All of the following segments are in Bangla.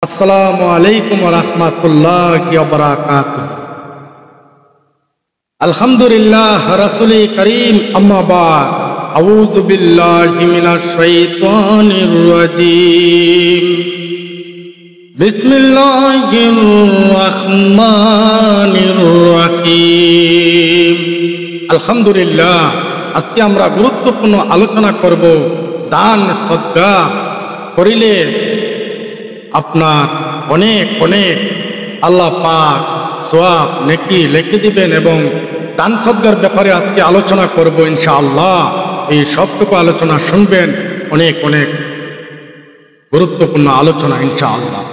আসসালামু আলাইকুম ওয়া রাহমাতুল্লাহি ওয়া বারাকাতুহু। আলহামদুলিল্লাহ রাসূলি কারীম, আম্মা বা'দ। আউযু বিল্লাহি মিনাশ শাইতানির রাজীম। বিসমিল্লাহির রাহমানির রাহিম। আলহামদুলিল্লাহ, আজকে আমরা গুরুত্বপূর্ণ আলোচনা করব দান সদকা করিলে আপনার অনেক অনেক আল্লাহ পাক সওয়াব নেকি লিখে দিবেন, এবং দান সদকার ব্যাপারে আজকে আলোচনা করব ইনশাআল্লাহ। এই সবটুকু আলোচনা শুনবেন, অনেক অনেক গুরুত্বপূর্ণ আলোচনা ইনশাআল্লাহ।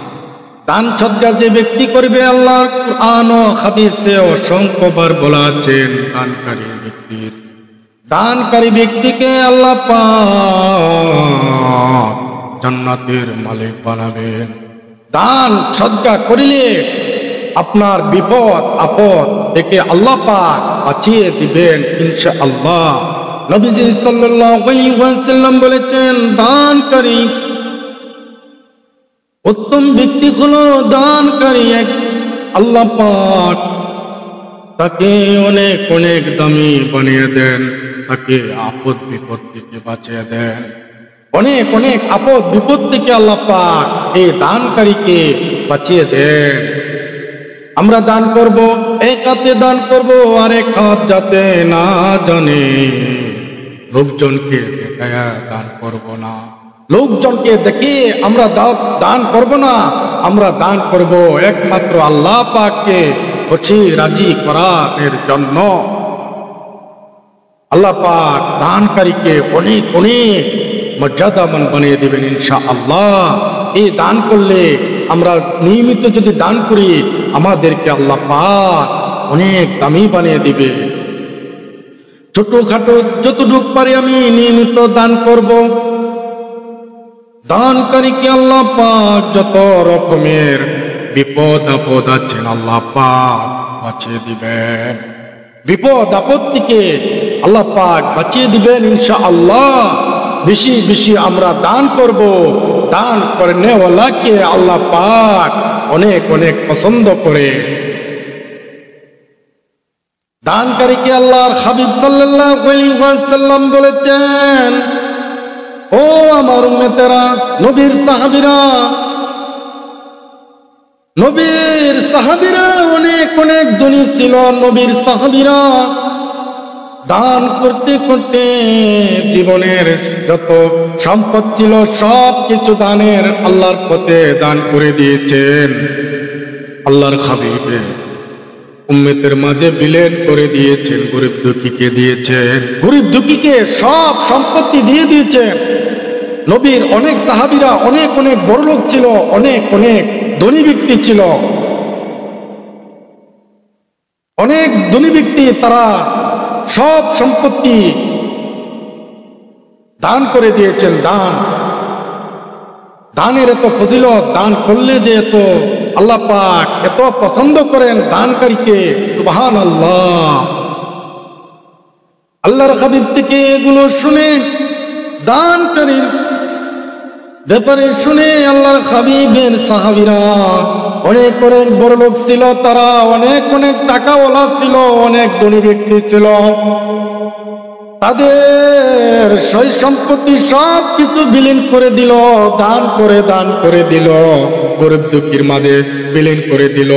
দান সদকা যে ব্যক্তি করবে, আল্লাহর কুরআন ও হাদিসে অসংখ্যবার বলা আছেন দানকারী ব্যক্তিকে আল্লাহ পাক জান্নাতের মালিক বানাবেন। দান সদকা করিলে আপনার বিপদ আপদ থেকে আল্লাহ পাক বাঁচিয়ে দিবেন ইনশাআল্লাহ। নবীজি সাল্লাল্লাহু আলাইহি ওয়াসাল্লাম বলেছেন, দানকারী উত্তম ব্যক্তি হলো দানকারী এক আল্লাহ পাক তাকে অনেক অনেক দামি বানিয়ে দেন, তাকে আপদ বিপদ থেকে বাঁচিয়ে দেন। অনেক অনেক আপদ বিপদ থেকে আল্লাহ পাক এই দানকারীকে বাঁচিয়ে দেন। আমরা দান করব, এক হাতে দান করব, আরেক হাত যাতে না জানে। লোকজনকে দেখায়া দান করব না, লোকজনকে দেখে আমরা দান করব না। আমরা দান করব একমাত্র আল্লাহ পাককে খুশি রাজি করার জন্য। আল্লাহ পাক দানকারীকে অনেক অনেক মর্যাদাবান বানিয়ে দিবেন ইনশাআল্লাহ। এই দান করলে, আমরা নিয়মিত যদি দান করি, আমাদেরকে আল্লাহ পাক অনেক দামি বানিয়ে দিবে। ছোটখাটো যতটুকু পারি আমি নিয়মিত দান করব। দানকারীকে আল্লাহ পাক যত রকমের বিপদ আপদ আছেন আল্লাহ পাক বাঁচিয়ে দিবেন। বিপদ আপদ থেকে আল্লাহ পাক বাঁচিয়ে দিবেন ইনশাআল্লাহ। বেশি বেশি আমরা দান করব। দান করনেওয়ালাকে আল্লাহ পাক অনেক অনেক পছন্দ করে। দানকারীকে আল্লাহর হাবিব সাল্লাল্লাহু আলাইহি ওয়াসাল্লাম বলেছেন, ও আমার উম্মতেরা, নবীর সাহাবীরা অনেক অনেক ধনী ছিল। নবীর সাহাবীরা দান করতে করতে জীবনের যত সম্পদ ছিল সব কিছু দানের আল্লাহর পথে দান করে দিয়েছেন। আল্লাহর হাবিবের উম্মতের মাঝে বিলীন করে দিয়েছেন, গরিব দুঃখীকে দিয়েছেন, গরিব দুঃখীকে সব সম্পত্তি দিয়ে দিয়েছেন। নবীর অনেক সাহাবীরা অনেক অনেক বড়লোক ছিল, অনেক অনেক ধনী ব্যক্তি ছিল। অনেক ধনী ব্যক্তি, তারা সব সম্পত্তি দান করে দিয়েছেন। দানের এত ফজিলত, দান করলে যে এত আল্লাহ পাক এত পছন্দ করেন দানকারীকে, সুবহানাল্লাহ। আল্লাহর হাবিব থেকে এগুলো শুনে, দানকারীর ব্যাপারে শুনে আল্লাহর হাবিবের সাহাবীরা অনেক অনেক বড় লোক ছিল, তারা অনেক অনেক টাকাওয়ালা ছিল, অনেক ধনী ব্যক্তি ছিল। তাদের সয় সম্পত্তি সব কিছু বিলীন করে দিল, দান করে দিল, গরিব দুঃখীর মাঝে বিলীন করে দিল।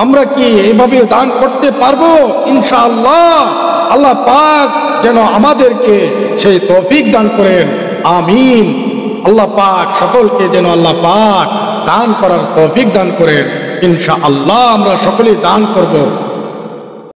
আমরা কি এভাবে দান করতে পারবো? ইনশাআল্লাহ। আল্লাহ পাক যেন আমাদেরকে সেই তৌফিক দান করেন, আমিন। আল্লাহ পাক সকলকে যেন আল্লাহ পাক দান করার তৌফিক দান করেন ইনশাআল্লাহ। আমরা সকলেই দান করব।